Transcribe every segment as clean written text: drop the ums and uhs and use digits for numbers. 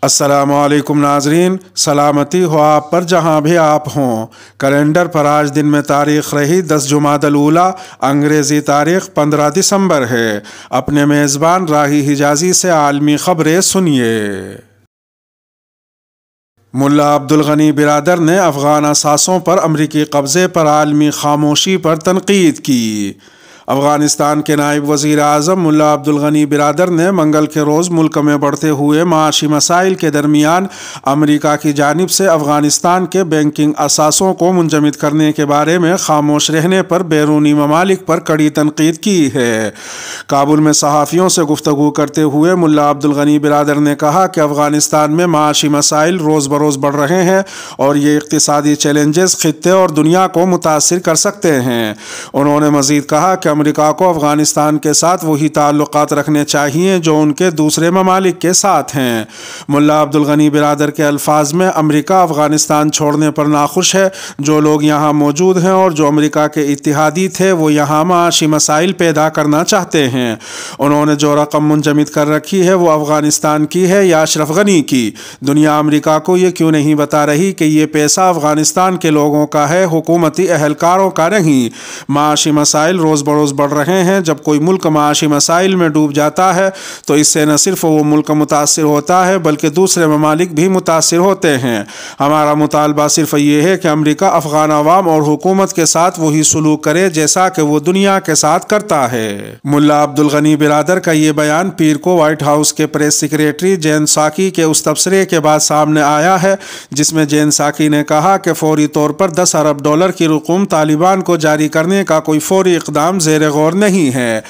السلام علیکم ناظرین، سلامتی ہو آپ پر جہاں بھی آپ ہوں۔ کیلنڈر پر آج دن میں تاریخ رہی 10 جمادی الاولیٰ، انگریزی تاریخ 15 دسمبر ہے۔ اپنے میزبان راہی حجازی سے عالمی خبریں سنیے۔ ملا عبدالغنی برادر نے افغان اثاثوں پر امریکی قبضے پر عالمی خاموشی پر تنقید کی۔ افغانستان کے نائب وزیر اعظم ملا عبدالغنی برادر نے منگل کے روز ملک میں بڑھتے ہوئے معاشی مسائل کے درمیان امریکہ کی جانب سے افغانستان کے بینکنگ اثاثوں کو منجمد کرنے کے بارے میں خاموش رہنے پر بیرونی ممالک پر کڑی تنقید کی ہے۔ کابل میں صحافیوں سے گفتگو کرتے ہوئے ملا عبدالغنی برادر نے کہا کہ افغانستان میں معاشی مسائل روز بروز بڑھ رہے ہیں اور یہ اقتصادی چیلنجز خطے اور دنیا کو متاثر کر سکتے ہیں۔ انہوں نے مزید کہا کہ امریکہ کو افغانستان کے ساتھ وہی تعلقات رکھنے چاہیے جو ان کے دوسرے ممالک کے ساتھ ہیں۔ ملا عبدالغنی برادر کے الفاظ میں امریکہ افغانستان چھوڑنے پر ناخوش ہے۔ جو لوگ یہاں موجود ہیں اور جو امریکہ کے اتحادی تھے وہ یہاں معاشی مسائل پیدا کرنا چاہتے ہیں۔ انہوں نے جو رقم منجمد کر رکھی ہے وہ افغانستان کی ہے یا اشرف غنی کی؟ دنیا امریکہ کو یہ کیوں نہیں بتا رہی کہ یہ پیسہ افغانستان کے لوگوں کا ہے، حکومتی اہلکاروں کا نہیں؟ معاشی مسائل روز بروز بڑھ رہے ہیں۔ جب کوئی ملک معاشی مسائل میں ڈوب جاتا ہے تو اس سے نہ صرف وہ ملک متاثر ہوتا ہے بلکہ دوسرے ممالک بھی متاثر ہوتے ہیں۔ ہمارا مطالبہ صرف یہ ہے کہ امریکہ افغان عوام اور حکومت کے ساتھ وہی سلوک کرے جیسا کہ وہ دنیا کے ساتھ کرتا ہے۔ ملا عبدالغنی برادر کا یہ بیان پیر کو وائٹ ہاؤس کے پریس سیکریٹری جین ساکی کے اس تبصرے کے بعد سامنے آیا ہے جس میں جین ساکی نے کہا کہ فوری طور پر $10 ارب کی رقوم طالبان کو جاری کرنے کا کوئی فوری اقدام زیر غور نہیں ہے۔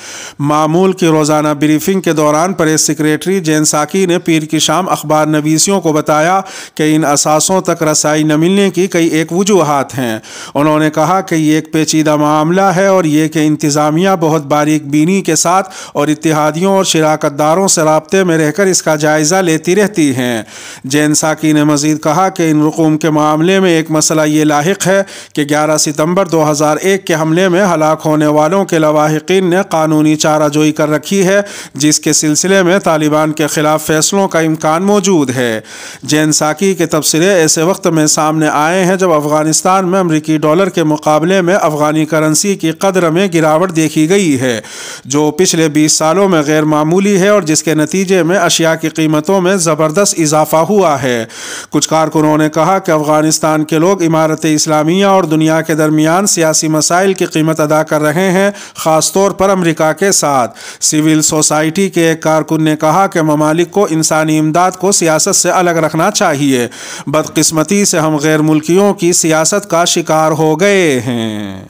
معمول کی روزانہ بریفنگ کے دوران پریس سیکریٹری جین ساکی نے پیر کی شام اخبار نویسوں کو بتایا کہ ان اثاثوں تک رسائی نہ ملنے کی کئی ایک وجوہات ہیں۔ انہوں نے کہا کہ یہ ایک پیچیدہ معاملہ ہے اور یہ کہ انتظامیہ بہت باریک بینی کے ساتھ اور اتحادیوں اور شراکت داروں سے رابطے میں رہ کر اس کا جائزہ لیتی رہتی ہیں۔ جین ساکی نے مزید کہا کہ ان رقوم کے معاملے میں ایک مسئلہ یہ لاحق ہے کہ 11 ستمبر 2001 کے حملے میں ہلاک ہونے والوں کے لواحقین نے قانونی چارہ جوئی کر رکھی ہے جس کے سلسلے میں طالبان کے خلاف فیصلوں کا امکان موجود ہے۔ جین ساکی کے تبصرے ایسے وقت میں سامنے آئے ہیں جب افغانستان میں امریکی ڈالر کے مقابلے میں افغانی کرنسی کی قدر میں گراوٹ دیکھی گئی ہے جو پچھلے 20 سالوں میں غیر معمولی ہے اور جس کے نتیجے میں اشیاء کی قیمتوں میں زبردست اضافہ ہوا ہے۔ کچھ کارکنوں نے کہا کہ افغانستان کے لوگ امارت اسلامیہ اور دنیا کے درمیان سیاسی مسائل کی قیمت ادا کر رہے ہیں، خاص طور پر امریکہ کے ساتھ۔ سول سوسائٹی کے ایک کارکن نے کہا کہ ممالک کو انسانی امداد کو سیاست سے الگ رکھنا چاہیے۔ بدقسمتی سے ہم غیر ملکیوں کی سیاست کا شکار ہو گئے ہیں۔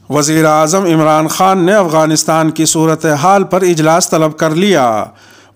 وزیر اعظم عمران خان نے افغانستان کی صورتحال پر اجلاس طلب کر لیا۔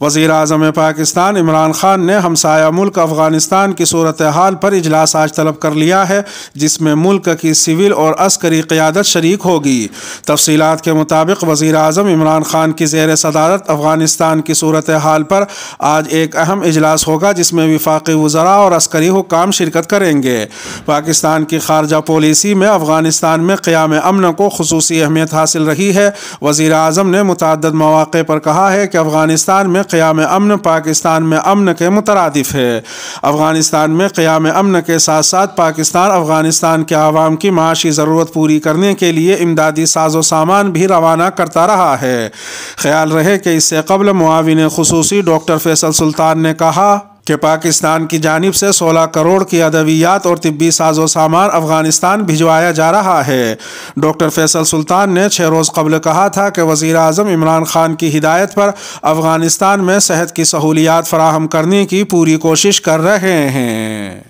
وزیر اعظم پاکستان عمران خان نے ہمسایہ ملک افغانستان کی صورتحال پر اجلاس آج طلب کر لیا ہے جس میں ملک کی سول اور عسکری قیادت شریک ہوگی۔ تفصیلات کے مطابق وزیر اعظم عمران خان کی زیر صدارت افغانستان کی صورتحال پر آج ایک اہم اجلاس ہوگا جس میں وفاقی وزراء اور عسکری حکام شرکت کریں گے۔ پاکستان کی خارجہ پالیسی میں افغانستان میں قیام امن کو خصوصی اہمیت حاصل رہی ہے۔ وزیر اعظم نے متعدد مواقع پر کہا ہے کہ افغانستان میں قیام امن پاکستان میں امن کے مترادف ہے۔ افغانستان میں قیام امن کے ساتھ ساتھ پاکستان افغانستان کے عوام کی معاشی ضرورت پوری کرنے کے لیے امدادی ساز و سامان بھی روانہ کرتا رہا ہے۔ خیال رہے کہ اس سے قبل معاون خصوصی ڈاکٹر فیصل سلطان نے کہا کہ پاکستان کی جانب سے 16 کروڑ کی ادویات اور طبی ساز و سامان افغانستان بھجوایا جا رہا ہے۔ ڈاکٹر فیصل سلطان نے 6 روز قبل کہا تھا کہ وزیر اعظم عمران خان کی ہدایت پر افغانستان میں صحت کی سہولیات فراہم کرنے کی پوری کوشش کر رہے ہیں۔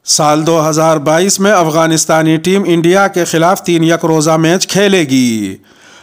سال 2022 میں افغانستانی ٹیم انڈیا کے خلاف 3 یک روزہ میچ کھیلے گی۔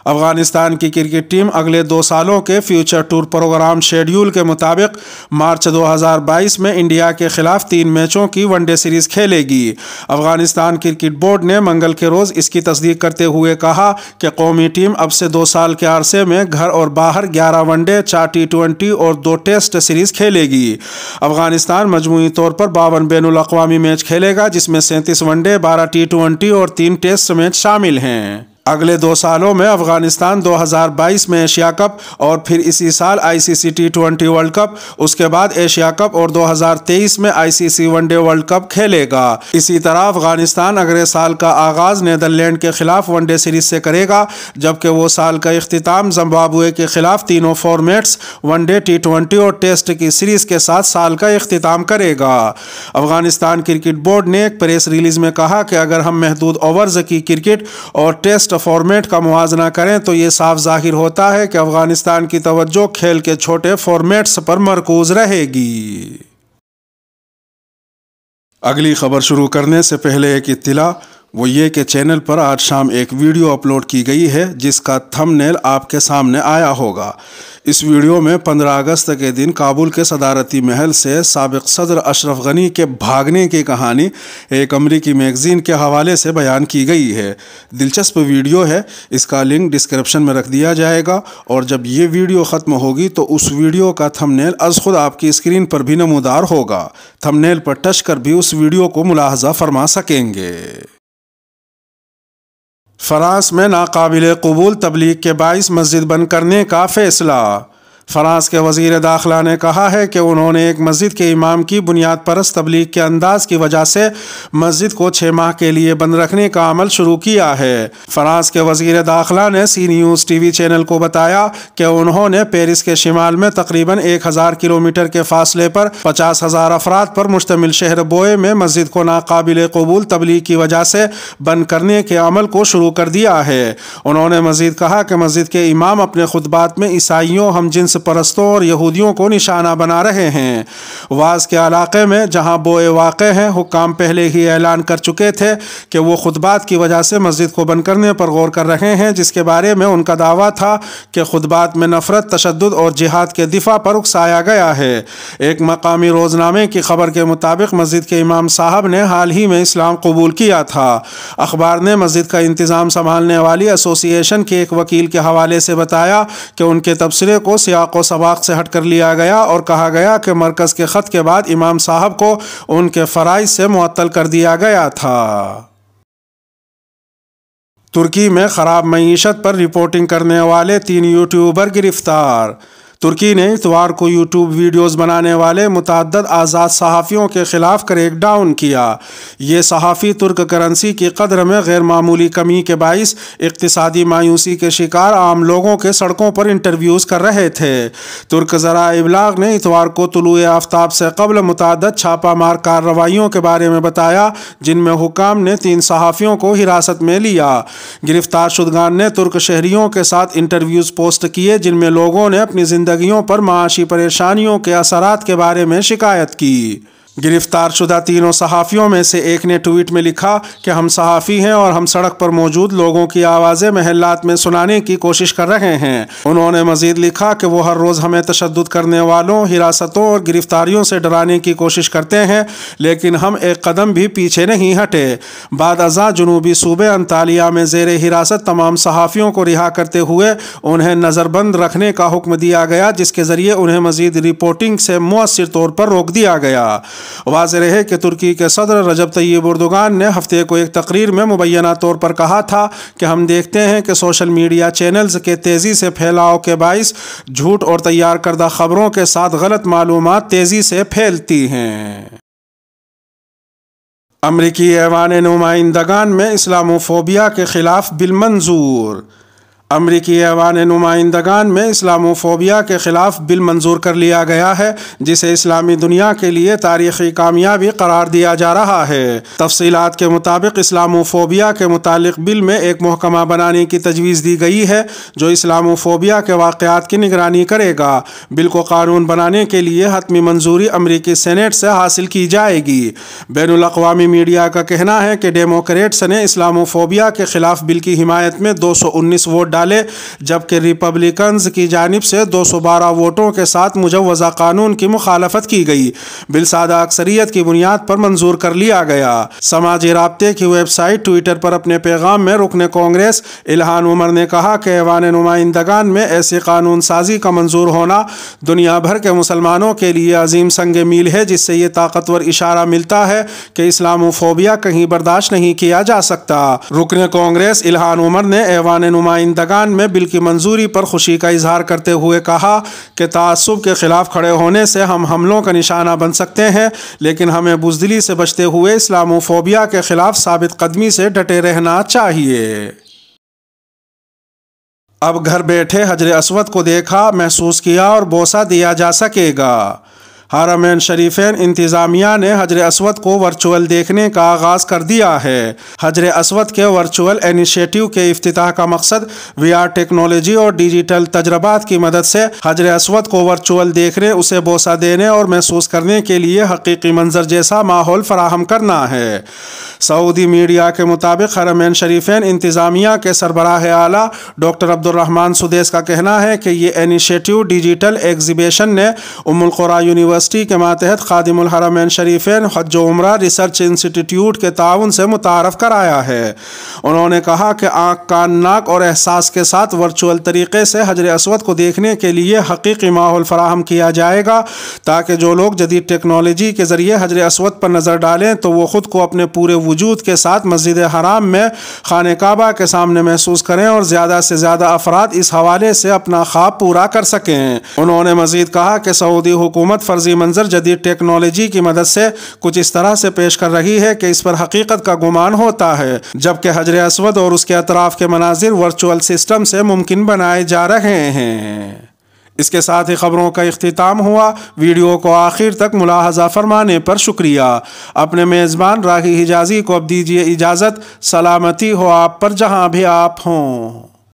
افغانستان کی کرکٹ ٹیم اگلے 2 سالوں کے فیوچر ٹور پروگرام شیڈیول کے مطابق مارچ 2022 میں انڈیا کے خلاف 3 میچوں کی ون ڈے سیریز کھیلے گی۔ افغانستان کرکٹ بورڈ نے منگل کے روز اس کی تصدیق کرتے ہوئے کہا کہ قومی ٹیم اب سے 2 سال کے عرصے میں گھر اور باہر 11 ون ڈے، 4 T20 اور 2 ٹیسٹ سیریز کھیلے گی۔ افغانستان مجموعی طور پر 52 بین الاقوامی میچ کھیلے گا جس میں 37 ون ڈے، 12 T20 اور 3 ٹیسٹ میچ شامل ہیں۔ اگلے 2 سالوں میں افغانستان 2022 میں ایشیا کپ اور پھر اسی سال ICC T20 ورلڈ کپ، اس کے بعد ایشیا کپ اور 2023 میں ICC one day world cup کھیلے گا۔ اسی طرح افغانستان اگلے سال کا آغاز نیدرلینڈ کے خلاف ون ڈے سیریز سے کرے گا، جبکہ وہ سال کا اختتام زمبابوے کے خلاف تینوں فارمیٹس ون ڈے T20 اور ٹیسٹ کی سیریز کے ساتھ سال کا اختتام کرے گا۔ افغانستان کرکٹ بورڈ نے ایک پریس ریلیز میں کہا کہ اگر ہم محدود اوورز کی کرکٹ اور ٹیسٹ فارمیٹ کا موازنہ کریں تو یہ صاف ظاہر ہوتا ہے کہ افغانستان کی توجہ کھیل کے چھوٹے فارمیٹس پر مرکوز رہے گی۔ اگلی خبر شروع کرنے سے پہلے ایک اطلاع، وہ یہ کہ چینل پر آج شام ایک ویڈیو اپلوڈ کی گئی ہے جس کا تھم نیل آپ کے سامنے آیا ہوگا۔ اس ویڈیو میں 15 اگست کے دن کابل کے صدارتی محل سے سابق صدر اشرف غنی کے بھاگنے کی کہانی ایک امریکی میگزین کے حوالے سے بیان کی گئی ہے۔ دلچسپ ویڈیو ہے، اس کا لنک ڈسکرپشن میں رکھ دیا جائے گا، اور جب یہ ویڈیو ختم ہوگی تو اس ویڈیو کا تھم نیل از خود آپ کی اسکرین پر بھی نمودار ہوگا۔ تھم نیل پر ٹچ کر بھی اس ویڈیو کو ملاحظہ فرما سکیں گے۔ فرانس میں ناقابل قبول تبلیغ کے باعث مسجد بند کرنے کا فیصلہ۔ فرانس کے وزیر داخلہ نے کہا ہے کہ انہوں نے ایک مسجد کے امام کی بنیاد پرست تبلیغ کے انداز کی وجہ سے مسجد کو 6 ماہ کے لیے بند رکھنے کا عمل شروع کیا ہے۔ فرانس کے وزیر داخلہ نے سی نیوز ٹی وی چینل کو بتایا کہ انہوں نے پیرس کے شمال میں تقریباً 1000 کلومیٹر کے فاصلے پر 50,000 افراد پر مشتمل شہر بوئے میں مسجد کو ناقابل قبول تبلیغ کی وجہ سے بند کرنے کے عمل کو شروع کر دیا ہے۔ انہوں نے مزید کہا کہ مسجد کے امام اپنے خطبات میں عیسائیوں، ہم جنس پرستوں اور یہودیوں کو نشانہ بنا رہے ہیں۔ واز کے علاقے میں جہاں بوئے واقع ہیں، حکام پہلے ہی اعلان کر چکے تھے کہ وہ خطبات کی وجہ سے مسجد کو بند کرنے پر غور کر رہے ہیں، جس کے بارے میں ان کا دعویٰ تھا کہ خطبات میں نفرت، تشدد اور جہاد کے دفاع پر اکسایا گیا ہے۔ ایک مقامی روزنامے کی خبر کے مطابق مسجد کے امام صاحب نے حال ہی میں اسلام قبول کیا تھا۔ اخبار نے مسجد کا انتظام سنبھالنے والی ایسوسی ایشن کے ایک وکیل کے حوالے سے بتایا کہ ان کے تبصرے کو سیاق و سباق سے ہٹ کر لیا گیا اور کہا گیا کہ مرکز کے خط کے بعد امام صاحب کو ان کے فرائض سے معطل کر دیا گیا تھا۔ ترکی میں خراب معیشت پر رپورٹنگ کرنے والے 3 یوٹیوبر گرفتار۔ ترکی نے اتوار کو یوٹیوب ویڈیوز بنانے والے متعدد آزاد صحافیوں کے خلاف کریک ڈاؤن کیا۔ یہ صحافی ترک کرنسی کی قدر میں غیر معمولی کمی کے باعث اقتصادی مایوسی کے شکار عام لوگوں کے سڑکوں پر انٹرویوز کر رہے تھے۔ ترک ذرائع ابلاغ نے اتوار کو طلوع آفتاب سے قبل متعدد چھاپہ مار کارروائیوں کے بارے میں بتایا، جن میں حکام نے 3 صحافیوں کو حراست میں لیا۔ گرفتار شدگان نے ترک شہریوں کے ساتھ انٹرویوز پوسٹ کیے جن میں لوگوں نے اپنی زندگیوں پر معاشی پریشانیوں کے اثرات کے بارے میں شکایت کی۔ گرفتار شدہ تینوں صحافیوں میں سے ایک نے ٹویٹ میں لکھا کہ ہم صحافی ہیں اور ہم سڑک پر موجود لوگوں کی آوازیں محلات میں سنانے کی کوشش کر رہے ہیں۔ انہوں نے مزید لکھا کہ وہ ہر روز ہمیں تشدد کرنے والوں، حراستوں اور گرفتاریوں سے ڈرانے کی کوشش کرتے ہیں، لیکن ہم ایک قدم بھی پیچھے نہیں ہٹے۔ بعد ازاں جنوبی صوبے انطالیہ میں زیر حراست تمام صحافیوں کو رہا کرتے ہوئے انہیں نظر بند رکھنے کا حکم دیا گیا، جس کے ذریعے انہیں مزید رپورٹنگ سے مؤثر طور پر روک دیا گیا۔ واضح رہے کہ ترکی کے صدر رجب طیب اردوغان نے ہفتے کو ایک تقریر میں مبینہ طور پر کہا تھا کہ ہم دیکھتے ہیں کہ سوشل میڈیا چینلز کے تیزی سے پھیلاؤ کے باعث جھوٹ اور تیار کردہ خبروں کے ساتھ غلط معلومات تیزی سے پھیلتی ہیں۔ امریکی ایوان نمائندگان میں اسلاموفوبیا کے خلاف بل منظور۔ امریکی ایوان نمائندگان میں اسلاموفوبیا کے خلاف بل منظور کر لیا گیا ہے، جسے اسلامی دنیا کے لیے تاریخی کامیابی قرار دیا جا رہا ہے۔ تفصیلات کے مطابق اسلاموفوبیا کے متعلق بل میں ایک محکمہ بنانے کی تجویز دی گئی ہے جو اسلاموفوبیا کے واقعات کی نگرانی کرے گا۔ بل کو قانون بنانے کے لیے حتمی منظوری امریکی سینیٹ سے حاصل کی جائے گی۔ بین الاقوامی میڈیا کا کہنا ہے کہ ڈیموکریٹس نے اسلاموفوبیا کے خلاف بل کی حمایت میں 219 ووٹ ڈالے، جبکہ ریپبلکنز کی جانب سے 212 ووٹوں کے ساتھ مجوزہ قانون کی مخالفت کی گئی۔ بل سادہ اکثریت کی بنیاد پر منظور کر لیا گیا۔ سماجی رابطے کی ویب سائٹ ٹویٹر پر اپنے پیغام میں رکن کانگریس الہان عمر نے کہا کہ ایوان نمائندگان میں ایسی قانون سازی کا منظور ہونا دنیا بھر کے مسلمانوں کے لیے عظیم سنگ میل ہے، جس سے یہ طاقتور اشارہ ملتا ہے کہ اسلاموفوبیا کہیں برداشت نہیں کیا جا سکتا۔ رکن کانگریس الہان عمر نے ایوان نمائندگان میں بل کی منظوری پر خوشی کا اظہار کرتے ہوئے کہا کہ تعصب کے خلاف کھڑے ہونے سے ہم حملوں کا نشانہ بن سکتے ہیں، لیکن ہمیں بزدلی سے بچتے ہوئے اسلاموفوبیا کے خلاف ثابت قدمی سے ڈٹے رہنا چاہیے۔ اب گھر بیٹھے حجر اسود کو دیکھا، محسوس کیا اور بوسہ دیا جا سکے گا۔ حرمین شریفین انتظامیہ نے حجر اسود کو ورچوئل دیکھنے کا آغاز کر دیا ہے۔ حجر اسود کے ورچوئل انیشیٹو کے افتتاح کا مقصد وی آر ٹیکنالوجی اور ڈیجیٹل تجربات کی مدد سے حجر اسود کو ورچوئل دیکھنے، اسے بوسہ دینے اور محسوس کرنے کے لیے حقیقی منظر جیسا ماحول فراہم کرنا ہے۔ سعودی میڈیا کے مطابق حرمین شریفین انتظامیہ کے سربراہ اعلیٰ ڈاکٹر عبدالرحمن سدیس کا کہنا ہے کہ یہ انیشیٹو ڈیجیٹل ایگزیبیشن نے ام القریٰ یونیورسٹی کے ماتحت خادم الحرمین شریفین حج و عمرہ ریسرچ انسٹی ٹیوٹ کے تعاون سے متعارف کرایا ہے۔ انہوں نے کہا کہ آنکھ، کان، ناک اور احساس کے ساتھ ورچوئل طریقے سے حجر اسود کو دیکھنے کے لیے حقیقی ماحول فراہم کیا جائے گا، تاکہ جو لوگ جدید ٹیکنالوجی کے ذریعے حجر اسود پر نظر ڈالیں تو وہ خود کو اپنے پورے وجود کے ساتھ مسجد حرام میں خانہ کعبہ کے سامنے محسوس کریں اور زیادہ سے زیادہ افراد اس حوالے سے اپنا خواب پورا کر سکیں۔ انہوں نے مزید کہا کہ سعودی حکومت فرضی منظر جدید ٹیکنالوجی کی مدد سے کچھ اس طرح سے پیش کر رہی ہے کہ اس پر حقیقت کا گمان ہوتا ہے، جبکہ حجر اسود اور اس کے اطراف کے مناظر ورچوئل سسٹم سے ممکن بنائے جا رہے ہیں۔ اس کے ساتھ ہی خبروں کا اختتام ہوا۔ ویڈیو کو آخر تک ملاحظہ فرمانے پر شکریہ۔ اپنے میزبان راہی حجازی کو اب دیجیے اجازت۔ سلامتی ہو آپ پر جہاں بھی آپ ہوں۔